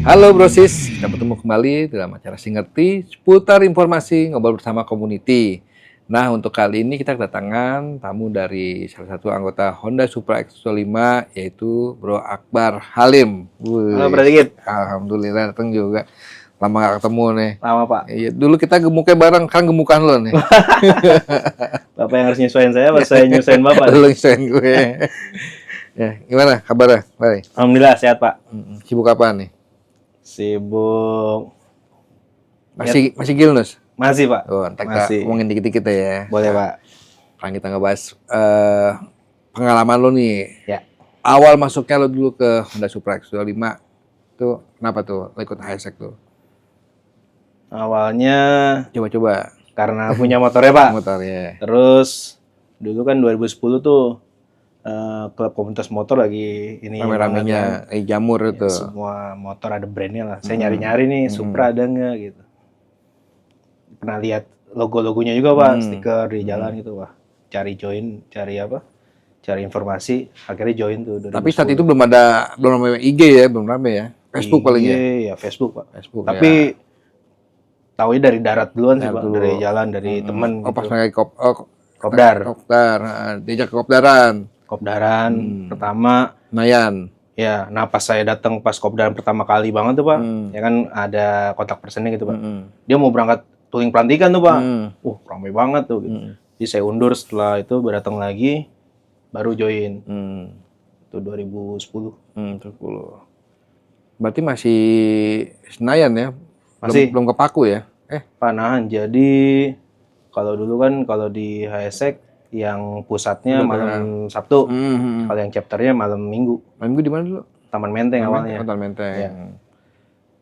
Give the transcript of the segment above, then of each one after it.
Halo Brosis, kita bertemu kembali dalam acara Singerti seputar informasi ngobrol bersama community. Nah, untuk kali ini kita kedatangan tamu dari salah satu anggota Honda Supra X5 yaitu Bro Akbar Halim. Halo, Bro Dikit. Alhamdulillah datang juga. Lama gak ketemu nih. Lama, Pak. Iya, dulu kita gemuknya bareng, kan gemukan lo nih. Bapak yang harus nyesuaiin saya, apa saya nyesuaiin Bapak? Lu nyesuaiin gue. Ya, gimana kabarnya? Baik. Alhamdulillah sehat, Pak. Sibuk apa nih? Sibuk. Masih Gilnus? Masih, Pak. Oh, ntar kita Masih. ngomongin dikit-dikit ya. Boleh, Pak. Sekarang kita ngebahas pengalaman lo nih. Ya. Awal masuknya lo dulu ke Honda Supra X25 tuh kenapa tuh lo ikut HSX tuh? Awalnya Coba-coba karena punya motornya, Pak. motor ya. Terus dulu kan 2010 tuh klub komunitas motor lagi ini Rame-ramenya jamur banget, itu. kan. Semua motor ada brandnya lah. Saya nyari-nyari nih Supra ada nggak gitu. Pernah lihat logo-logonya juga, Pak, stiker di jalan gitu, wah. Cari informasi, akhirnya join tuh 2010. Tapi saat itu belum rame IG ya, belum rame ya. Facebook paling ya. Iya, Facebook, Pak. Facebook. Tapi taunya dari darat duluan sih, Darat Pak. dulu. Dari jalan, dari temen Oh, pas gitu. lagi Kopdar. Kopdar, diajak ke Kopdaran. Kopdaran pertama. Nayan. Ya, nah pas saya datang pas Kopdaran pertama kali banget tuh, Pak. Ya kan ada kontak personnya gitu, Pak. Dia mau berangkat touring pelantikan tuh, Pak. Ramai banget tuh gitu. Jadi saya undur, setelah itu datang lagi baru join. Itu 2010. 10. Berarti masih Senayan ya? Masih. Belum kepaku ya? Panahan. Jadi kalau dulu kan kalau di HSX yang pusatnya malam Sabtu, kalau yang chapternya malam Minggu. Malam Minggu di mana dulu? Taman Menteng awalnya. Taman Menteng. Ya.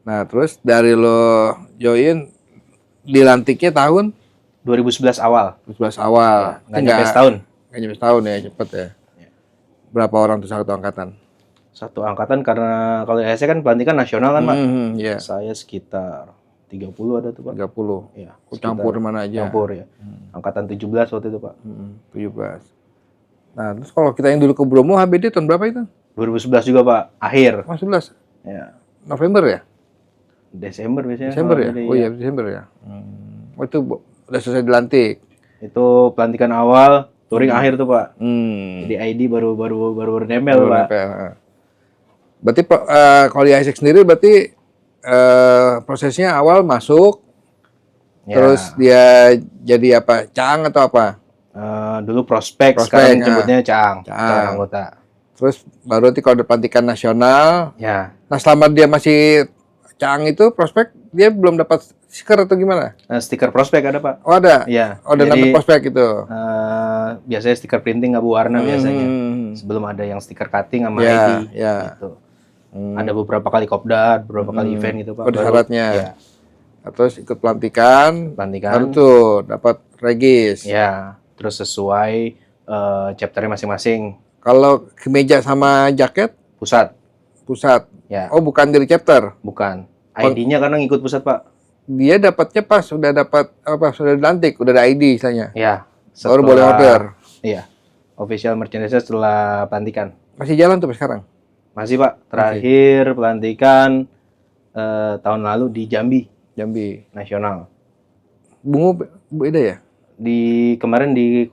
Nah, terus dari lo join dilantiknya tahun 2011 awal. 2011 awal. Nggak nyampe setahun. Nggak nyampe setahun ya, cepet ya. Berapa orang tuh satu angkatan? Satu angkatan karena kalau di HSX kan pelantikan nasional kan, Pak. Iya. Saya sekitar 30 ada tuh, Pak. 30. Iya. Campur mana aja? Campur ya. Angkatan 17 waktu itu, Pak. 17. Nah, terus kalau kita yang dulu ke Bromo HBD tahun berapa itu? 2011 juga, Pak. Akhir. Oh, 11. Ya. November ya? Desember biasanya. Desember ya? Jadi, Oh iya, Desember ya. Oh, itu udah selesai dilantik. Itu pelantikan awal, touring akhir tuh, Pak. Hmm. Jadi ID baru nempel, Pak. Berarti kalau di HSX sendiri berarti prosesnya awal masuk, Ya. terus dia jadi apa? Cang atau apa? Dulu prospek, sekarang nyebutnya Cang anggota. Terus baru nanti kalau ada pelantikan nasional, Ya. nah selama dia masih Cang itu prospek, dia belum dapat stiker atau gimana? Stiker prospek ada, Pak. Oh ada? Iya. Oh, ada Jadi, dapat prospek itu? biasanya stiker printing abu warna biasanya. Sebelum ada yang stiker cutting sama ID. Ya. Gitu. Ada beberapa kali kopdar, beberapa kali event gitu, Pak. Oh, ada syaratnya. Ya. Nah, terus ikut pelantikan, Pelantikan. baru tuh dapat regis. Ya. Terus sesuai chapternya masing-masing. Kalau kemeja sama jaket pusat. Ya. Oh, bukan dari chapter. Bukan. ID-nya karena ngikut pusat, Pak. Dia dapatnya pas sudah dilantik, udah ada ID istilahnya. Ya. Baru boleh order. Iya. Official merchandise setelah pelantikan. Masih jalan tuh sekarang? Masih, Pak. Terakhir pelantikan tahun lalu di Jambi nasional. Bungu beda ya? Kemarin di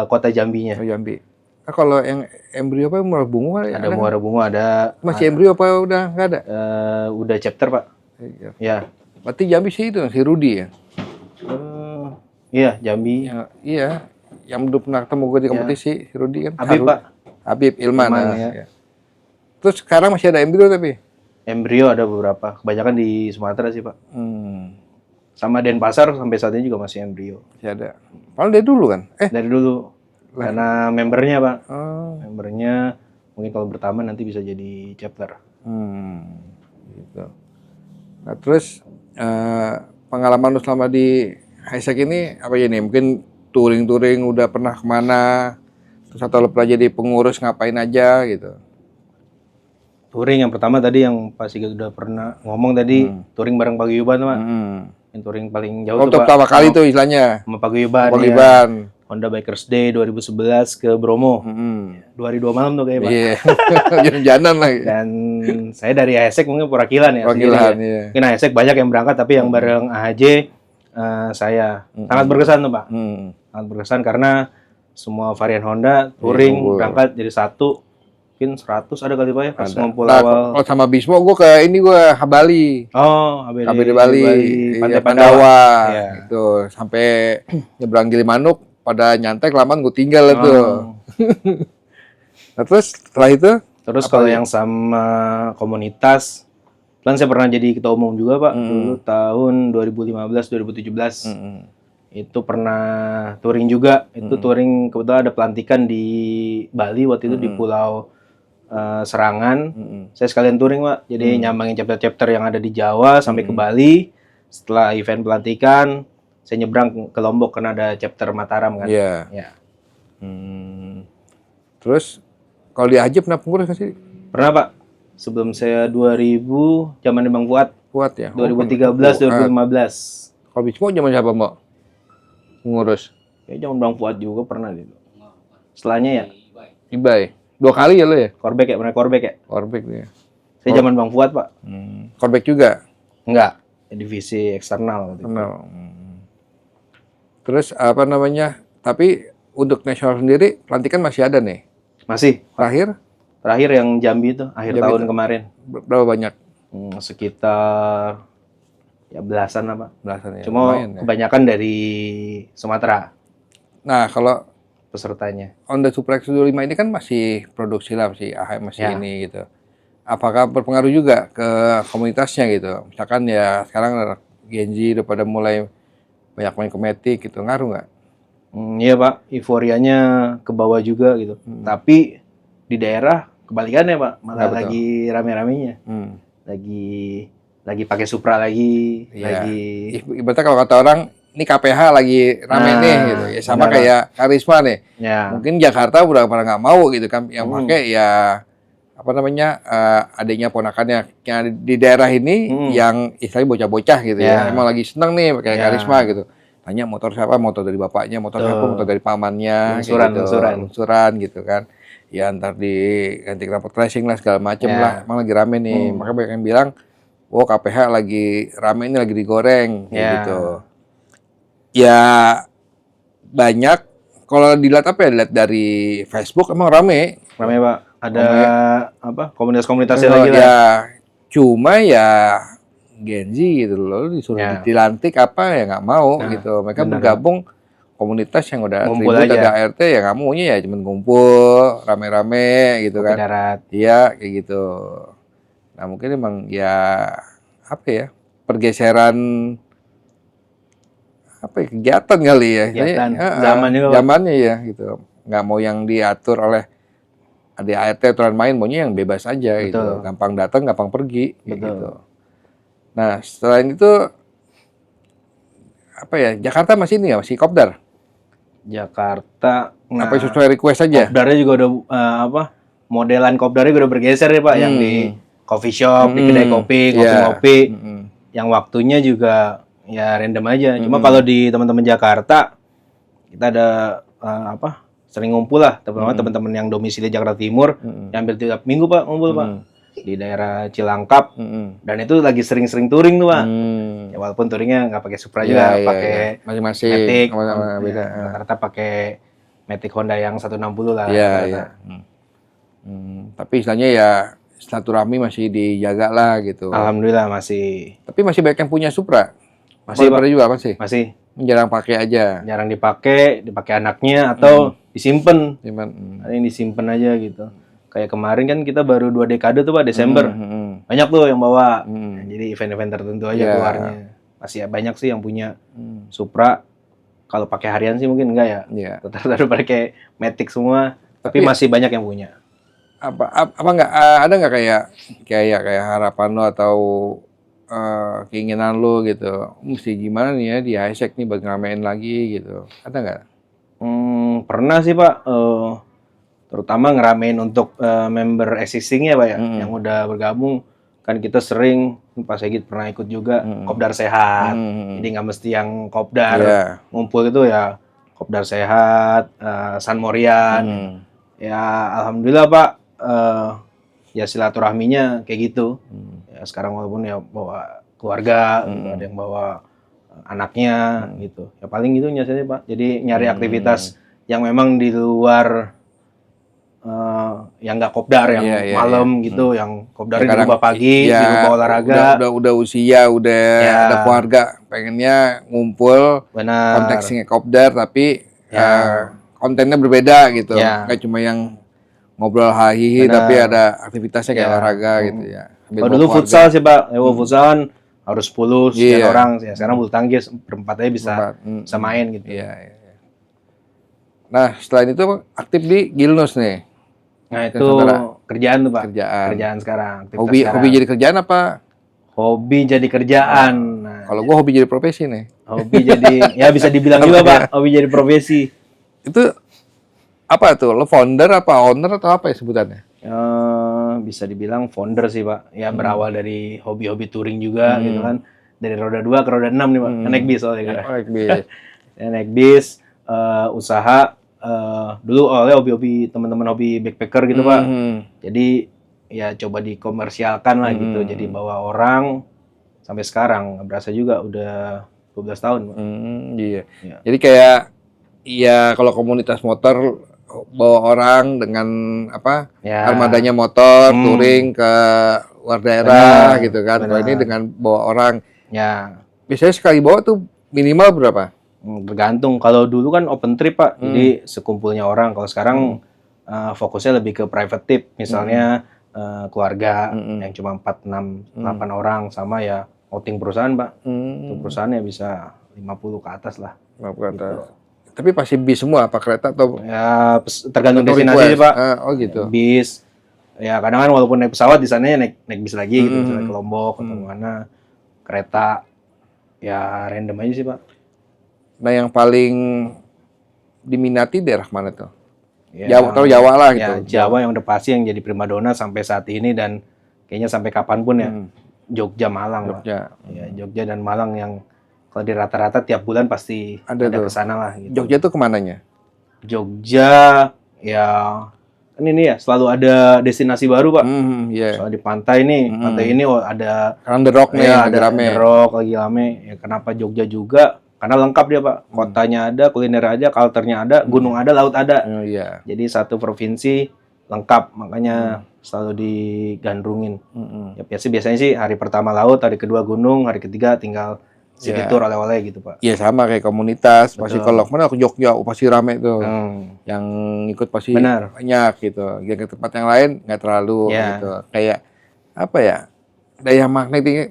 kota Jambinya. Oh, Jambi. Nah, kalau yang embrio apa muara bungu Ada muara bunga, ada masih embrio apa udah nggak ada? udah chapter, Pak. Iya. Ya. Berarti Jambi sih itu si Rudi ya? Iya, Jambi. Iya. Yang belum pernah ketemu gue di kompetisi si Rudi kan? Habib, Pak. Habib Ilman. Ya. Terus sekarang masih ada embrio tapi? Embrio ada beberapa. Kebanyakan di Sumatera sih, Pak. Sama Denpasar sampai saat ini juga masih embrio. Masih ada. Padahal dari dulu kan? Dari dulu. Karena membernya, Pak. Oh. Membernya mungkin kalau bertambah nanti bisa jadi chapter. Gitu. Nah, terus pengalaman lu selama di HSX ini apa ya nih? Mungkin touring udah pernah kemana? Terus atau lu pernah jadi pengurus ngapain aja gitu? Touring yang pertama tadi yang Pak Sigit udah pernah ngomong tadi, touring bareng Paguyuban, Pak. Yang touring paling jauh Untuk tuh, Pak. pertama kali tuh istilahnya. Sama Paguyuban. Paguyuban. Honda Bikers Day 2011 ke Bromo. 2 hari 2 malam tuh kayaknya Pak. Iya, jalan-jalan lagi. Dan saya dari ASEC mungkin perwakilan ya. Perwakilan, ya. iya. Mungkin ASEC banyak yang berangkat, tapi yang bareng AHJ saya. Sangat berkesan tuh Pak. Sangat berkesan karena semua varian Honda touring berangkat jadi satu. Mungkin 100 ada kali Pak ya pas ngumpul awal. Oh sama Bismo gue ke ini gue Bali. Oh, HBD Bali. Pantai Pandawa. Iya. Itu sampai nyebrang Gilimanuk pada nyantai kelamaan gue tinggal itu. Nah, terus setelah itu? Terus kalau yang sama komunitas, kan saya pernah jadi ketua umum juga Pak, dulu tahun 2015-2017. Itu pernah touring juga. Itu touring kebetulan ada pelantikan di Bali waktu itu di Pulau Serangan. Saya sekalian touring Pak, jadi nyambangin chapter-chapter yang ada di Jawa sampai ke Bali. Setelah event pelantikan, saya nyebrang ke Lombok karena ada chapter Mataram kan. Iya. Ya. Terus kalau di Haji pernah pengurus nggak sih? Pernah Pak. Sebelum saya 2000 zaman Bang Fuad. Fuad ya. 2013 2015. Kalau Bismo zaman siapa Mbak? Pengurus. Ya zaman Bang Fuad juga pernah gitu. Setelahnya ya Ibai. 2 kali ya lo ya? Korbek ya, pernah Korbek ya? Korbek dia. Saya zaman Bang Fuad Pak. Korbek juga? Enggak. Divisi eksternal. Gitu. Kenal. Terus apa namanya? Tapi untuk nasional sendiri pelantikan masih ada nih. Masih. Terakhir yang Jambi itu akhir Jambi tahun itu. kemarin. Berapa banyak? Sekitar ya belasan apa. Belasan ya. Cuma lumayan, ya. kebanyakan dari Sumatera Nah, kalau pesertanya. Honda Supra X25 ini kan masih produksi lah, masih Ya. ini gitu. Apakah berpengaruh juga ke komunitasnya gitu? Misalkan ya sekarang Gen Z udah pada mulai banyak main ke Matic gitu, ngaruh nggak? Iya Pak, euforianya ke bawah juga gitu. Tapi di daerah kebalikannya Pak, malah Betul. lagi rame-ramenya. Lagi pakai Supra lagi, Iya. lagi Ibaratnya kalau kata orang, ini KPH lagi rame nih gitu. Ya sama benar. kayak Karisma nih. ya. Mungkin Jakarta udah pada nggak mau gitu kan, yang pakai ya apa namanya adiknya ponakannya yang di daerah ini yang istilahnya bocah-bocah gitu ya. Emang lagi seneng nih pakai Karisma gitu. Tanya motor siapa, motor dari bapaknya, motor siapa, motor dari pamannya, lungsuran gitu kan. Ya ntar diganti knalpot racing lah segala macem lah. Emang lagi rame nih. Makanya banyak yang bilang, oh KPH lagi rame ini, lagi digoreng gitu. Ya banyak. Kalau dilihat apa ya, dilihat dari Facebook emang rame Pak. Ada komunitas-komunitasnya lagi lah. Ya, cuma ya Gen Z gitu loh, disuruh dilantik apa ya nggak mau gitu. Mereka bergabung komunitas yang udah Ngumpul ribut, aja. ada ART ya nggak maunya ya cuman ngumpul rame-rame gitu Kopi kan. darat. Iya kayak gitu. Nah mungkin emang ya apa ya, pergeseran apa ya, kegiatan kali ya. Kegiatan. Zaman juga, Pak. zamannya ya gitu. Nggak mau yang diatur oleh ada ART aturan main, maunya yang bebas aja gitu. Gampang datang, gampang pergi gitu. Nah, selain itu apa ya? Jakarta masih ini ya, masih kopdar. Jakarta. Apa sesuai request aja? Kopdarnya juga udah modelan kopdarnya udah bergeser ya Pak, yang di coffee shop, di kedai kopi, ngopi-ngopi. Yang waktunya juga ya random aja. Cuma kalau di teman-teman Jakarta kita ada sering ngumpul lah, teman-teman yang domisili Jakarta Timur, yang hampir tiap minggu Pak ngumpul Pak di daerah Cilangkap, dan itu lagi sering-sering touring tuh Pak. Ya, walaupun touringnya nggak pakai Supra juga, pakai masing-masing Matic, beda. rata-rata pakai Matic Honda yang 160 lah. Iya. Tapi istilahnya ya silaturahmi masih dijaga lah gitu. Alhamdulillah masih. Tapi masih banyak yang punya Supra. Masih Pak. juga masih. Masih. Jarang pakai aja. Jarang dipakai anaknya atau disimpan. Ada yang disimpan aja gitu. Kayak kemarin kan kita baru 2 dekade tuh Pak, Desember. Banyak tuh yang bawa. Nah, jadi event-event tertentu aja keluarnya. Masih banyak sih yang punya Supra. Kalau pakai harian sih mungkin enggak ya. Rata-rata udah pakai Matic semua. Tapi masih banyak yang punya. Apa enggak ada enggak kayak harapan lo atau keinginan lo gitu, mesti gimana nih ya di Highsec nih buat ngeramein lagi gitu, ada nggak? Pernah sih Pak, terutama ngeramein untuk member existing ya Pak ya, yang udah bergabung. Kan kita sering, Pak Segit pernah ikut juga, kopdar sehat, jadi nggak mesti yang kopdar ngumpul itu ya, Kopdar sehat, San Morian. Ya alhamdulillah Pak, ya silaturahminya kayak gitu. Ya sekarang walaupun ya bawa keluarga, gitu, ada yang bawa anaknya gitu. Ya paling gitu biasanya Pak. Jadi nyari aktivitas yang memang di luar yang nggak kopdar, yang malam gitu, yang kopdarnya di rumah pagi, di rumah olahraga. Udah usia, ada keluarga, pengennya ngumpul, konteksnya kopdar, tapi kontennya berbeda gitu. Nggak cuma yang ngobrol hahihi, tapi ada aktivitasnya kayak olahraga gitu ya. Kalau dulu futsal sih Pak, futsal kan harus 10 sekian orang, ya sekarang bulu tangkis berempat aja bisa main gitu. Nah selain itu aktif di Gilnus nih. Nah itu kerjaan tuh Pak. Kerjaan sekarang. Hobi jadi kerjaan apa? Hobi jadi kerjaan. Nah, kalau gua hobi jadi profesi nih. Hobi jadi, ya bisa dibilang juga Pak, hobi jadi profesi. Itu apa tuh? Lo founder apa owner atau apa ya sebutannya? Bisa dibilang founder sih Pak. Ya berawal dari hobi-hobi touring juga gitu kan. Dari roda 2 ke roda 6 nih Pak. Naik bis soalnya kan. Naik bis. Naik bis, usaha. Dulu awalnya hobi-hobi teman-teman hobi backpacker gitu Pak. Jadi ya coba dikomersialkan lah gitu. Jadi bawa orang sampai sekarang berasa juga udah 12 tahun Pak. Iya. Jadi kayak ya kalau komunitas motor bawa orang dengan armadanya motor touring ke luar daerah gitu kan. Kalau ini dengan bawa orang. Ya. Biasanya sekali bawa tuh minimal berapa? Tergantung. Kalau dulu kan open trip Pak, jadi sekumpulnya orang. Kalau sekarang fokusnya lebih ke private trip, misalnya keluarga yang cuma 4, 6, 8 orang, sama ya outing perusahaan Pak. Untuk perusahaannya bisa 50 ke atas lah. 50 ke atas. Gitu. Tapi pasti bis semua, apa kereta atau? Ya tergantung destinasi sih Pak. Oh gitu. Bis. Ya kadang kan walaupun naik pesawat di sana ya naik bis lagi gitu, misalnya ke Lombok atau mana. Kereta. Ya random aja sih Pak. Nah yang paling diminati daerah mana tuh? Ya, Jawa lah gitu. Ya, Jawa yang udah pasti yang jadi primadona sampai saat ini dan kayaknya sampai kapanpun ya. Jogja, Malang. Ya, Jogja dan Malang yang kalau di rata-rata tiap bulan pasti ada kesana lah. Gitu. Jogja tuh kemananya? Jogja ya kan ini ya selalu ada destinasi baru Pak. Soal di pantai nih, pantai ini ada The Rock nih, ada rame. The Rock lagi rame. Ya kenapa Jogja juga? Karena lengkap dia Pak, kotanya ada, kuliner aja, culture-nya ada, gunung ada, laut ada. Jadi satu provinsi lengkap, makanya selalu digandrungin. Ya biasanya sih hari pertama laut, hari kedua gunung, hari ketiga tinggal city tour oleh-oleh gitu Pak. Iya sama kayak komunitas, pasti kalau kemana ke Jogja pasti rame tuh. Yang ikut pasti banyak gitu. Yang ke tempat yang lain nggak terlalu gitu. Kayak apa ya? Daya magnetiknya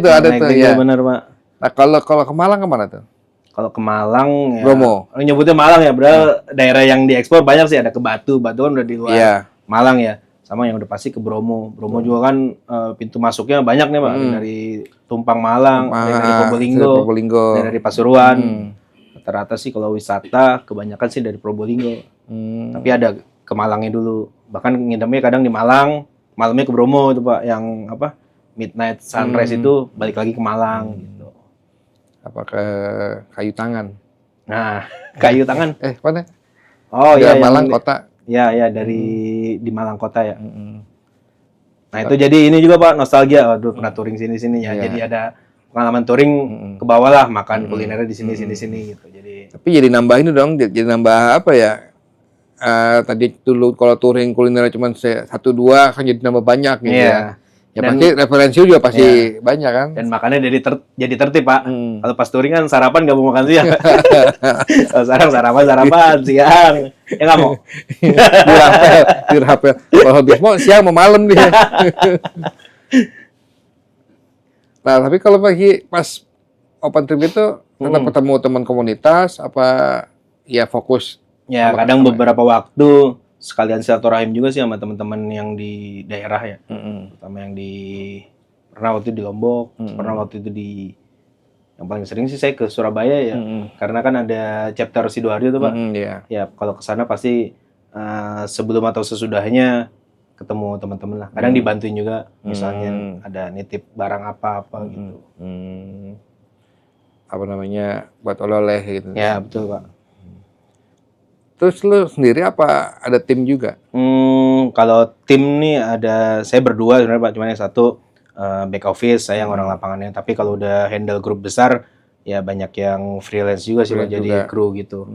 tuh ada tuh ya. Benar Pak. Nah kalau ke Malang kemana tuh? Kalau ke Malang ya. Bromo. Nyebutnya Malang ya, padahal daerah yang diekspor banyak sih, ada ke Batu kan udah di luar Malang ya. Sama yang udah pasti ke Bromo. Bromo juga kan pintu masuknya banyak nih Pak, dari Tumpang Malang, dari Probolinggo, dari Pasuruan. Rata-rata sih kalau wisata kebanyakan sih dari Probolinggo. Tapi ada ke Malangnya dulu. Bahkan ngidamnya kadang di Malang, malamnya ke Bromo itu Pak, yang apa? Midnight sunrise itu balik lagi ke Malang gitu. Apa ke Kayu Tangan? Nah, Kayu Tangan. Mana? Oh iya, Malang kota. Ya dari di Malang kota ya. Nah itu jadi ini juga Pak nostalgia. Waduh pernah touring sini ya. Jadi ada pengalaman touring ke bawah lah, makan kulinernya di sini gitu. Jadi. Tapi jadi nambah ini dong. Jadi nambah apa ya? Tadi dulu kalau touring kulinernya cuma 1-2 kan jadi nambah banyak gitu ya. Ya dan, pasti referensi juga pasti banyak kan. Dan makannya jadi tertib Pak. Kalau pas touring kan sarapan nggak mau makan siang. Sekarang sarapan siang. Ya nggak mau. Dirapel. Kalau habis mau siang mau malam dia. Nah tapi kalau pas open trip itu tetap ketemu teman komunitas apa ya fokus? Ya kadang beberapa waktu sekalian silaturahim juga sih sama teman-teman yang di daerah ya, terutama yang pernah waktu itu di Lombok, pernah waktu itu yang paling sering sih saya ke Surabaya ya, karena kan ada chapter Sidoarjo tuh Pak, ya kalau ke sana pasti sebelum atau sesudahnya ketemu teman-teman lah, kadang dibantuin juga, misalnya ada nitip barang apa gitu. buat oleh-oleh gitu. Ya betul Pak. Terus lu sendiri apa ada tim juga? Kalau tim nih saya berdua sebenarnya Pak, cuman yang satu back office, saya yang orang lapangannya. Tapi kalau udah handle grup besar, ya banyak yang freelance juga sih Pak, jadi kru gitu.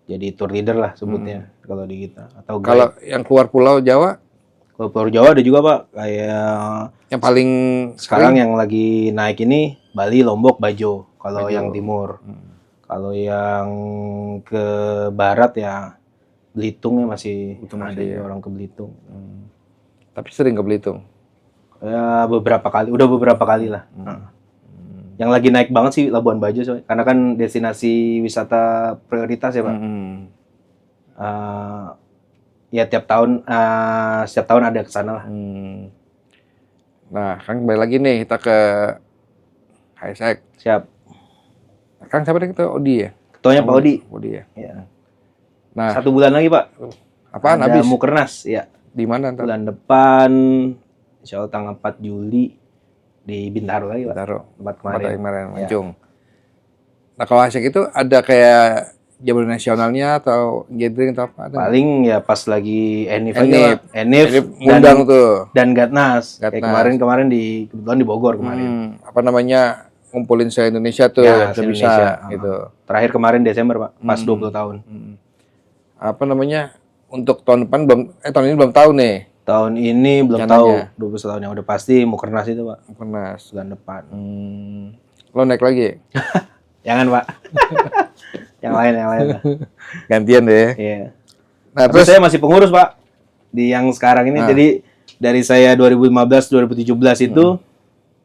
Jadi tour leader lah sebutnya kalau di kita. Atau Kalau yang keluar Pulau Jawa, kalau Pulau Jawa ada juga Pak, kayak yang paling sekarang yang lagi naik ini Bali, Lombok, Bajo. Kalau yang timur. Kalau yang ke barat ya Belitung ya masih ada ya orang ke Belitung. Tapi sering ke Belitung. Ya udah beberapa kali lah. Yang lagi naik banget sih Labuan Bajo soalnya. Karena kan destinasi wisata prioritas ya Pak. Ya setiap tahun ada ke sana lah. Nah, Kang balik lagi nih kita ke HSX. Siap. Kang siapa nih kita Odi ya? Ketuanya Pak Odi. Odi ya. Ya. Nah, 1 bulan lagi Pak. Apaan ada habis? Mukernas ya. Di mana ntar? Bulan depan insya Allah tanggal 4 Juli di Bintaro lagi Pak. Bintaro. Tempat kemarin. Mancung. Nah, kalau HSX itu ada kayak Jabar nasionalnya atau gathering atau apa? Paling ya pas lagi Enif ngundang tuh. Dan Gatnas. Kayak kemarin kebetulan di Bogor kemarin. Ngumpulin se-Indonesia tuh ya, bisa gitu. Terakhir kemarin Desember Pak, pas 20 tahun. Untuk tahun depan tahun ini belum tahu nih. Tahun ini belum tahu 20 tahun yang udah pasti Mukernas itu Pak. Mukernas bulan depan. Lo naik lagi? Jangan Pak. yang lain lah. Gantian deh. Iya. Nah, terus saya masih pengurus Pak di yang sekarang ini. Jadi dari saya 2015 2017 itu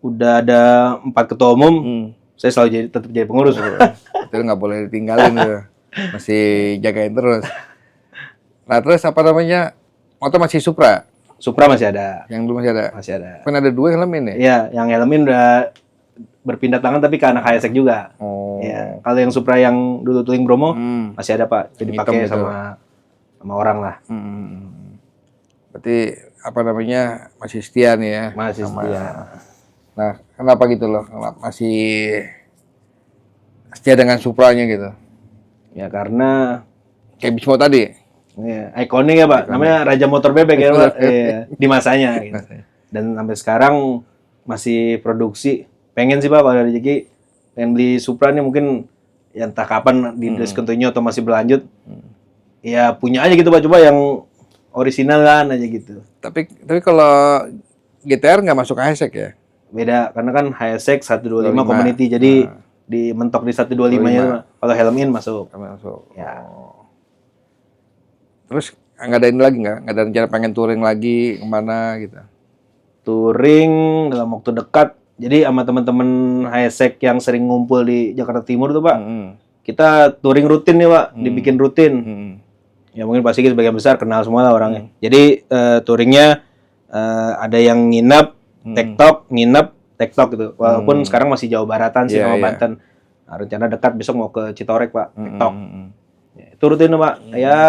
udah ada 4 ketua umum. Saya selalu tetap jadi pengurus. Itu nggak boleh ditinggalin tuh. Masih jagain terus. Nah, terus motor masih Supra? Supra masih ada. Yang dulu masih ada? Masih ada. Kan ada 2 helmin ya? Iya, yang helmin udah berpindah tangan tapi ke anak HSX juga. Ya. Kalau yang Supra yang dulu Tuling Bromo masih ada Pak. Jadi dipakai sama orang lah. Berarti masih setia nih ya? Masih setia. Nah, kenapa gitu loh? Masih setia dengan Supranya gitu? Ya karena kayak Bismo tadi. Iya, ikonik ya Pak. Namanya Raja Motor Bebek ya Pak. Di masanya gitu. Dan sampai sekarang masih produksi. Pengen sih Pak kalau ada rezeki pengen beli Supra nih, mungkin ya entah kapan di discontinue atau masih berlanjut. Ya punya aja gitu Pak, coba yang orisinal kan aja gitu. Tapi kalau GTR nggak masuk HSX ya? Beda, karena kan HSX 125 community, jadi dimentok di 125-nya. Kalau helm-in masuk. Ya. Terus nggak ada ini lagi nggak ada rencana pengen touring lagi kemana gitu? Touring dalam waktu dekat. Jadi sama teman-teman HSX yang sering ngumpul di Jakarta Timur tuh Pak, kita touring rutin nih Pak, dibikin rutin. Ya mungkin pasti sebagian besar kenal semua lah orangnya. Jadi touringnya ada yang nginep, tektok gitu. Walaupun sekarang masih Jawa Baratan sih sama Banten. Nah, rencana dekat besok mau ke Citorek Pak, tektok. Ya, itu rutin Pak. Ya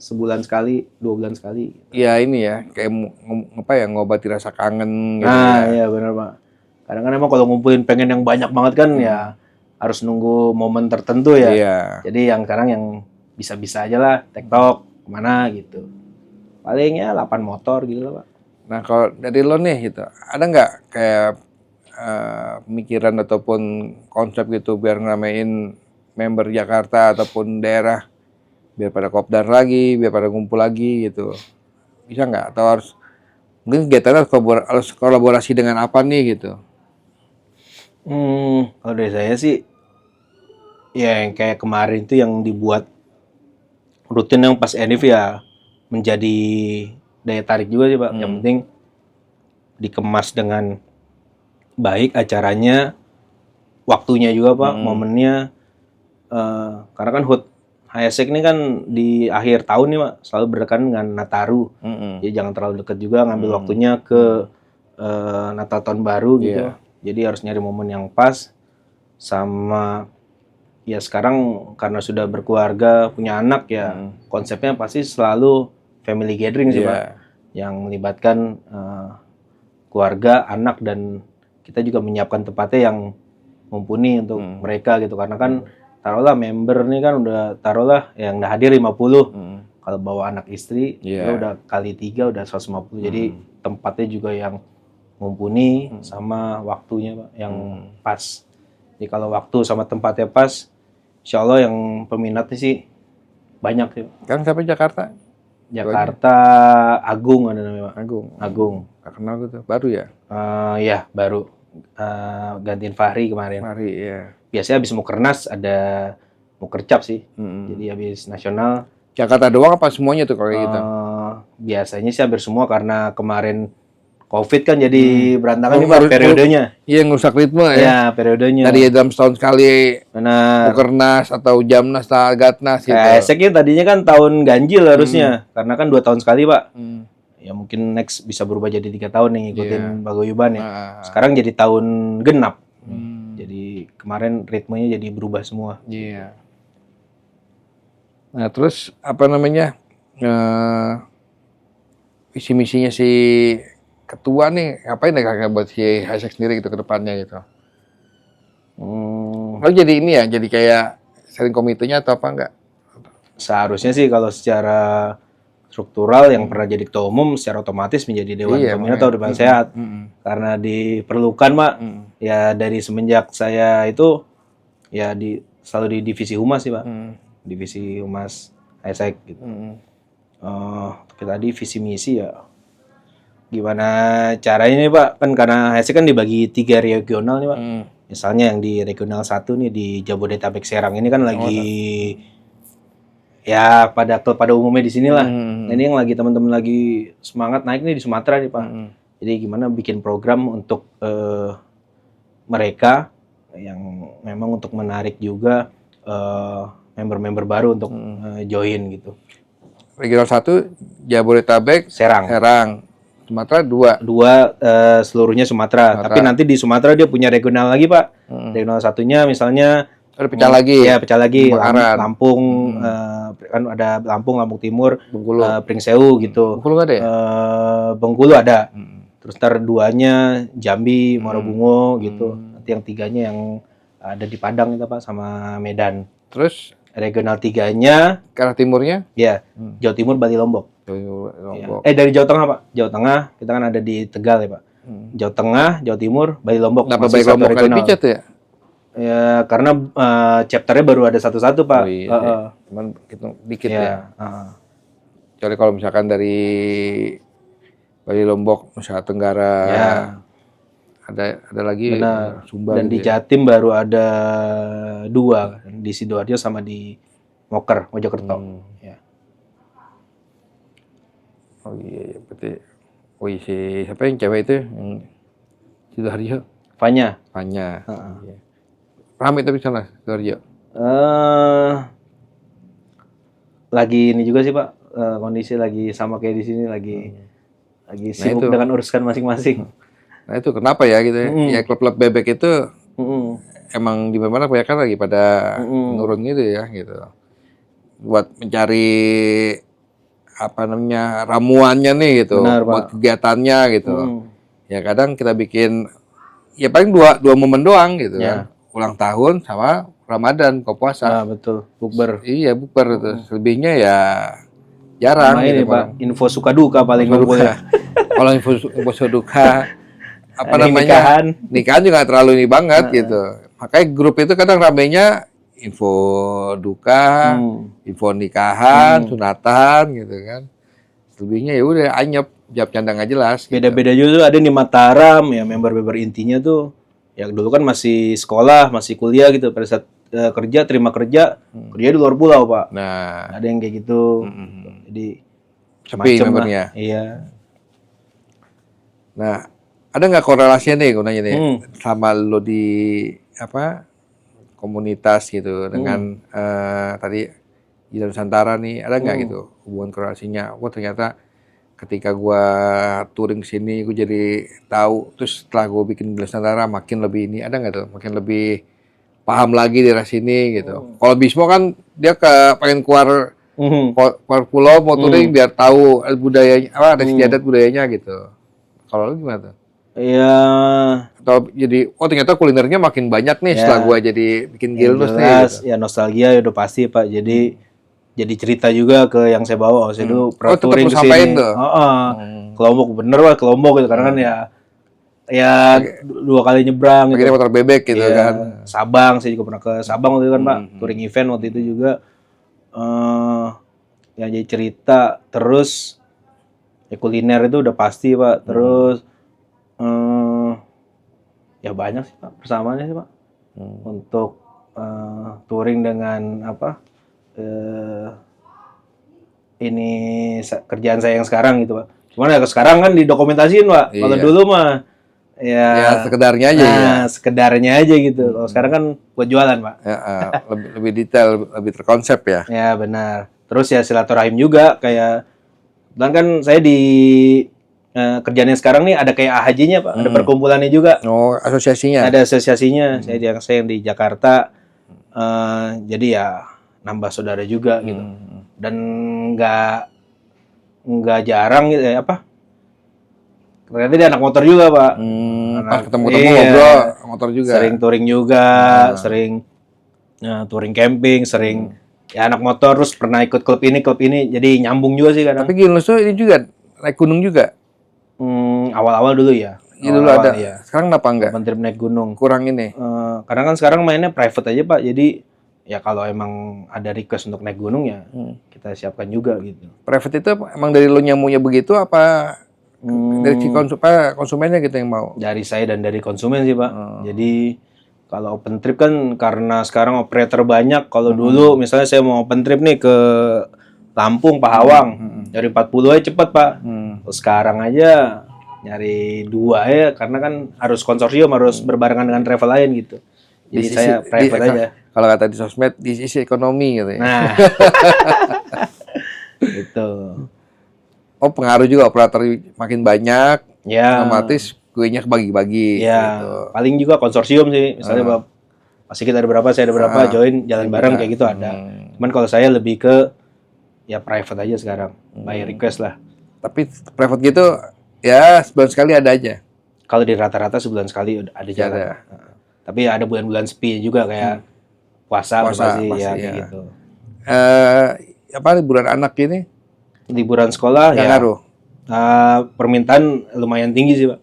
sebulan sekali, 2 bulan sekali. Iya ini ya, kayak ngobati rasa kangen gitu. Nah, iya benar Pak. Kadang-kadang emang kalau ngumpulin pengen yang banyak banget kan ya harus nunggu momen tertentu ya. Iya. Jadi yang sekarang yang bisa-bisa aja lah, tektok kemana gitu. Paling ya 8 motor gitu lah Pak. Nah kalau dari lo nih gitu, ada nggak kayak pemikiran ataupun konsep gitu biar ngeramein member Jakarta ataupun daerah biar pada kopdar lagi, biar pada ngumpul lagi gitu, bisa nggak? Atau mungkin kegiatan harus kolaborasi dengan apa nih gitu? Kalau dari saya sih ya yang kayak kemarin itu yang dibuat rutin yang pas Enif ya menjadi daya tarik juga sih Pak. Yang penting dikemas dengan baik acaranya, waktunya juga Pak, momennya. Karena kan HUT HSX ini kan di akhir tahun nih Pak, selalu berdekatan dengan Nataru. Jadi jangan terlalu dekat juga, ngambil waktunya ke Natal Tahun Baru gitu. Jadi harus nyari momen yang pas. Sama ya sekarang karena sudah berkeluarga, punya anak ya, konsepnya pasti selalu family gathering sih Pak. Yang melibatkan keluarga, anak, dan kita juga menyiapkan tempatnya yang mumpuni untuk mereka gitu, karena kan taruhlah member nih kan udah taruhlah yang udah hadir 50. Kalau bawa anak istri ya udah kali 3 udah 150. Jadi tempatnya juga yang mumpuni sama waktunya Pak yang pas. Jadi kalau waktu sama tempatnya pas, insya Allah yang peminatnya sih banyak sih. Kan sampai Jakarta? Jakarta Agung ada namanya Pak. Agung. Gak kenal gitu, baru ya? Ya baru gantiin Fahri kemarin. Fahri ya. Biasanya habis Mukernas ada Mukercap sih. Jadi habis nasional. Jakarta doang apa semuanya tuh kalau gitu? Biasanya sih hampir semua karena kemarin COVID kan jadi berantakan nih Pak periodenya. Iya, ngerusak ritme ya. Iya, periodenya. Tadi dalam setahun sekali Benar. Mukernas atau Jamnas, Gatnas gitu. Eseknya tadinya kan tahun ganjil harusnya. Karena kan 2 tahun sekali Pak. Ya mungkin next bisa berubah jadi 3 tahun nih ngikutin paguyuban ya. Sekarang jadi tahun genap. Jadi kemarin ritmenya jadi berubah semua. Iya. Nah terus apa namanya visi misinya si ketua nih ngapain ya kakak buat si HSEC sendiri gitu ke depannya gitu? Kalau jadi ini ya, jadi kayak steering komitenya atau apa enggak? Seharusnya sih kalau secara struktural yang pernah jadi ketua umum secara otomatis menjadi Dewan Pembina atau Dewan Sehat. Karena diperlukan Pak. Ya dari semenjak saya itu ya selalu di divisi humas sih Pak. Divisi humas HSEC gitu. Tadi visi misi ya gimana caranya nih Pak, kan karena HSEC kan dibagi 3 regional nih Pak. Misalnya yang di regional 1 nih di Jabodetabek Serang ini kan lagi ya pada umumnya di sinilah. Nah, ini yang lagi teman-teman lagi semangat naik nih di Sumatera nih Pak. Jadi gimana bikin program untuk mereka yang memang untuk menarik juga member-member baru untuk join gitu. Regional 1 Jabodetabek Serang. Sumatera 2 seluruhnya Sumatera. Tapi nanti di Sumatera dia punya regional lagi Pak. Regional 1-nya misalnya pecah lagi. Ya, pecah lagi. Lampung, kan ada Lampung Timur, Bengkulu, Pringsewu gitu. Bengkulu ada ya? Bengkulu ada. Terus ntar 2-nya Jambi, Muarabungo gitu. Nanti yang 3-nya yang ada di Padang itu Pak sama Medan. Terus regional 3-nya ke arah timurnya? Ya, Jawa Timur, Bali, Lombok. Ya. Dari Jawa Tengah Pak. Jawa Tengah kita kan ada di Tegal ya Pak. Jawa Tengah, Jawa Timur, Bali, Lombok. Kenapa Bali, Lombok kali pijat ya? Ya karena chapternya baru ada satu-satu Pak. Cuman dikit ya. Kecuali kalau misalkan dari Bali, Lombok, Nusa Tenggara, ada lagi Sumba. Dan di Jatim baru ada 2, di Sidoarjo sama di Moker, Mojokerto. Ya. Oh iya, berarti siapa yang cewek itu yang Sidoarjo? Fanya. Iya. Ramai tapi sana Sidoarjo. Lagi ini juga sih Pak, kondisi lagi sama kayak di sini lagi sibuk dengan urusan masing-masing. Nah itu kenapa ya gitu ya? Ya klub-klub bebek itu emang di mana ya kan lagi pada menurun gitu ya gitu. Buat mencari apa namanya ramuannya nih gitu, buat kegiatannya gitu. Ya kadang kita bikin ya paling dua momen doang gitu kan. Ulang tahun sama Ramadan, kau puasa. Betul, bukber. Iya, bukber itu. Selebihnya ya jarang gitu, Pak. Info suka duka paling ngumpulnya. Kalau info duka apa namanya? Nikahan juga gak terlalu ini banget gitu. Makanya grup itu kadang ramenya info duka, info nikahan, sunatan gitu kan. Selebihnya ya udah anyep, jawab canda nggak jelas. Beda-beda gitu. Juga ada di Mataram ya member-member intinya tuh. Ya dulu kan masih sekolah, masih kuliah gitu. Pada saat terima kerja di luar pulau Pak. Nah, ada yang kayak gitu. Jadi sepi membernya. Iya. Nah, ada nggak korelasinya nih, gue nanya nih, sama lo di komunitas gitu dengan tadi di Nusantara nih, ada nggak gitu hubungan korelasinya? Wah ternyata ketika gue touring sini, gue jadi tahu. Terus setelah gue bikin Nusantara makin lebih ini, ada nggak tuh? Makin lebih paham lagi daerah sini gitu. Kalau Bismo kan dia pengen keluar pulau mau touring biar tahu budayanya, ada adat budayanya gitu. Kalau lu gimana tuh? Ya, Atau jadi, oh ternyata kulinernya makin banyak nih Ya. setelah gua jadi bikin yang Gilnus nih. jelas Gitu. ya nostalgia ya udah pasti Pak. Jadi cerita juga ke yang saya bawa. Waktu itu Oh, tetap touring lu ke sampein sini. tuh. Ke Lombok bener Pak, ke Lombok gitu. Karena kan ya dua kali nyebrang Pakai gitu. motor bebek gitu Iya, kan. Sabang, saya juga pernah ke Sabang waktu itu kan Pak. Touring event waktu itu juga. Ya jadi cerita. Terus ya kuliner itu udah pasti Pak. Terus ya banyak sih Pak persamaannya sih Pak. Untuk touring dengan apa ini kerjaan saya yang sekarang gitu Pak. Cuman ya sekarang kan didokumentasiin Pak. Kalau Iya. dulu mah ya Sekedarnya aja ya. sekedarnya aja gitu. Kalau sekarang kan buat jualan Pak. Ya, lebih detail, lebih terkonsep ya. Ya benar. Terus ya silaturahim juga kayak dan kan saya di kerjaannya sekarang nih ada kayak AHJ-nya Pak, ada perkumpulannya juga. Oh, asosiasinya. Ada asosiasinya. Saya yang di Jakarta. Jadi ya nambah saudara juga gitu. Dan nggak jarang gitu ya apa? Ternyata dia anak motor juga Pak. Pas ketemu-temu ngobrol motor juga. Sering touring juga, sering touring camping, sering ya anak motor terus pernah ikut klub ini, jadi nyambung juga sih kadang. Tapi Gilnus tuh ini juga naik gunung juga. Awal-awal dulu ya. Iya dulu ada. Sekarang kenapa enggak? Open trip naik gunung. Kurang ini. Karena kan sekarang mainnya private aja Pak, jadi ya kalau emang ada request untuk naik gunung ya kita siapkan juga gitu. Private itu emang dari lo nyamunya begitu apa dari si konsumennya gitu yang mau? Dari saya dan dari konsumen sih Pak. Jadi kalau open trip kan karena sekarang operator banyak. Kalau dulu misalnya saya mau open trip nih ke Lampung, Pahawang, dari 40 aja cepet Pak. Terus sekarang aja nyari 2 ya karena kan harus konsorsium, harus berbarengan dengan travel lain gitu. Jadi saya private aja. Kalau kata di sosmed, di sisi ekonomi gitu ya. Nah, itu. Oh, pengaruh juga operator makin banyak, Ya, otomatis kuenya kebagi-bagi. ya. Gitu. Paling juga konsorsium sih. Misalnya Pak Sigit ada berapa, saya ada berapa, join jalan bareng kayak gitu ada. Cuman kalau saya lebih ke ya private aja sekarang, by request lah. Tapi private gitu, ya sebulan sekali ada aja. Kalau di rata-rata sebulan sekali ada jalan. Tapi ada bulan-bulan sepi juga kayak puasa pasti ya kayak gitu. Apa liburan anak ini? Liburan sekolah Nggak ya. ngaruh. Permintaan lumayan tinggi sih Pak.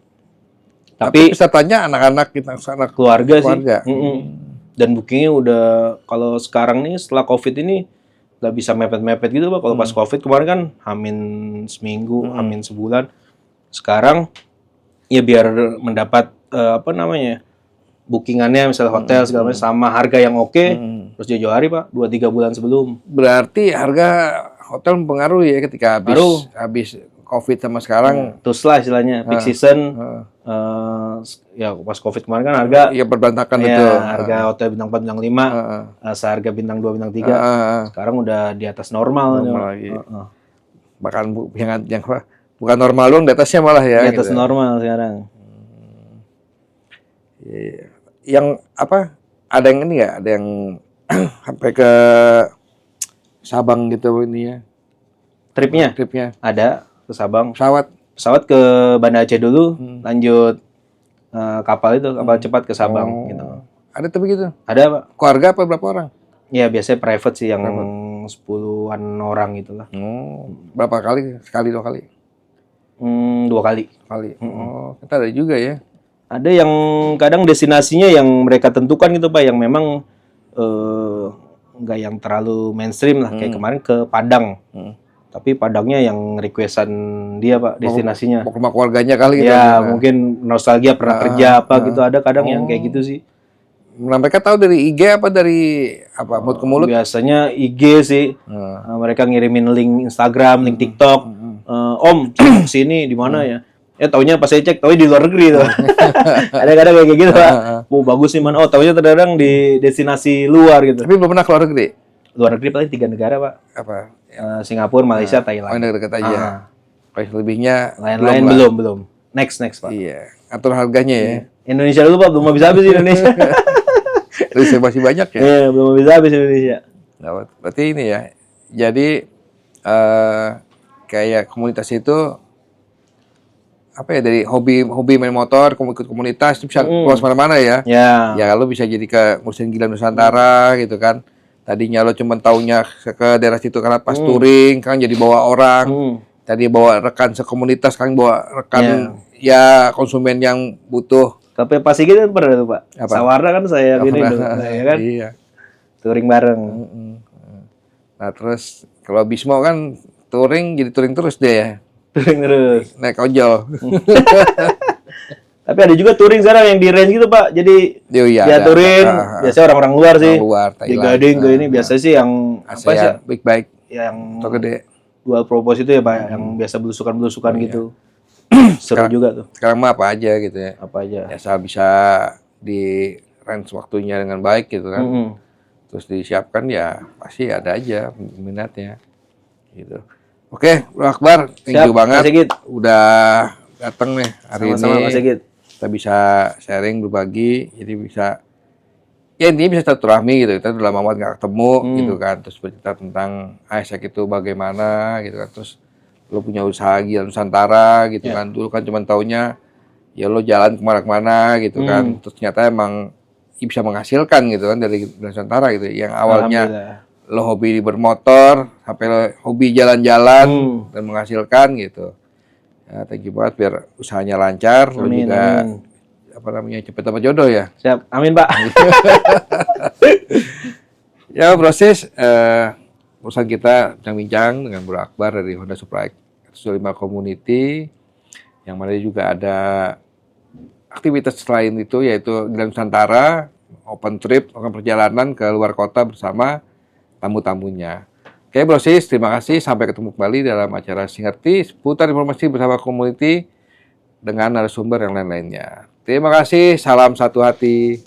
Tapi pesertanya anak-anak kita, anak keluarga. Sih. Dan bookingnya udah kalau sekarang nih setelah COVID ini nggak bisa mepet-mepet gitu Pak. Kalau pas COVID kemarin kan hamin seminggu, hamin sebulan. Sekarang ya biar mendapat bookingannya misalnya hotel segala macam sama harga yang oke, terus jauh-jauh hari Pak, 2-3 bulan sebelum. Berarti harga hotel mempengaruhi ya ketika habis COVID sama sekarang. Terus lah istilahnya peak season. Ya pas COVID kemarin kan harga ya berberantakan ya, itu. Harga hotel bintang 4, bintang 5, seharga bintang 2, bintang 3. Sekarang udah di atas normal lagi. Bahkan yang bukan normal dong, di atasnya malah ya. Di atas gitu. Normal sekarang. Yang apa? Ada yang ini ya? Ada yang sampai ke Sabang gitu ini ya? Tripnya? Ada ke Sabang. Pesawat ke Banda Aceh dulu, lanjut kapal cepat ke Sabang. Gitu. Ada tapi gitu? Ada Pak. Keluarga apa berapa orang? Ya biasanya private sih yang 10-an orang gitulah. Berapa kali? Sekali 2 kali? 2 kali. Oh, kita ada juga ya. Ada yang kadang destinasinya yang mereka tentukan gitu Pak, yang memang nggak yang terlalu mainstream lah. Kayak kemarin ke Padang. Tapi Padangnya yang requestan dia Pak, destinasinya. Mau ke rumah keluarganya kali gitu. Ya, mungkin nostalgia pernah kerja apa gitu, ada kadang yang kayak gitu sih. Nah, mereka tahu dari IG apa dari apa mulut ke mulut? Biasanya IG sih. Mereka ngirimin link Instagram, link TikTok. Om, sini di mana ya? Ya taunya pas saya cek, taunya di luar negeri tuh. Kadang-kadang kayak gitu Pak. Bagus nih mana? Oh, taunya terkadang di destinasi luar gitu. Tapi belum pernah keluar negeri. Luar negeri paling 3 negara Pak. Apa? Singapura, Malaysia, Thailand. Oh, dekat aja. Lebihnya lain-lain belum. Next Pak. Iya. Atur harganya ya. Indonesia dulu Pak, belum habis Indonesia. Masih banyak ya? Iya, belum habis Indonesia. Nah, berarti ini ya. Jadi kayak komunitas itu apa ya, dari hobi main motor, ikut komunitas itu bisa keluar mana-mana ya. Ya. Ya lo bisa jadi ke ngurusin Gila Nusantara gitu kan. Tadinya lo cuma taunya ke daerah situ karena pas touring kan jadi bawa orang. Tadi bawa rekan sekomunitas kan, bawa rekan ya konsumen yang butuh. Tapi pas Sigit kan pernah tuh Pak. Apa? Sawarna kan saya gini tuh, ya kan. Iya. Touring bareng. Nah terus kalau Bismo kan touring jadi touring terus deh ya. Touring terus. Naik ojol. Tapi ada juga touring sekarang yang di range gitu Pak. Jadi Iya, dia touring, biasanya orang-orang luar sih. Orang luar, Di Thailand. Gading ke ini biasa sih yang apa sih? ASEAN, big bike, Yang atau gede. dual purpose itu ya Pak, yang biasa belusukan-belusukan gitu. Seru juga tuh. Sekarang mah apa aja gitu ya. Apa aja. Asal bisa di range waktunya dengan baik gitu kan. Terus disiapkan ya pasti ada aja minatnya. Gitu. Oke, Bro Akbar, thank you banget. Mas Sigit. Udah datang nih hari Sama-sama ini. Mas Sigit. Kita bisa sharing, berbagi, jadi bisa ya intinya bisa silaturahmi gitu. Kita udah lama banget nggak ketemu gitu kan. Terus bercerita tentang Isaac itu bagaimana gitu kan. Terus lo punya usaha Gila Nusantara gitu kan. Dulu kan cuma taunya ya lo jalan kemana-kemana gitu kan. Terus ternyata emang bisa menghasilkan gitu kan dari Gila Nusantara gitu. Yang awalnya lo hobi bermotor sampai lo hobi jalan-jalan dan menghasilkan gitu. Ya, thank you banget biar usahanya lancar. Lo juga apa namanya cepet dapat jodoh ya. Siap, amin Pak. Ya proses urusan kita bincang-bincang dengan Bro Akbar dari Honda Supra X5 Community, yang mana juga ada aktivitas selain itu yaitu Gila Nusantara, open trip, melakukan perjalanan ke luar kota bersama tamu-tamunya. Oke Bro Sis, terima kasih. Sampai ketemu kembali dalam acara Singerti seputar informasi bersama community dengan narasumber yang lain-lainnya. Terima kasih, salam satu hati.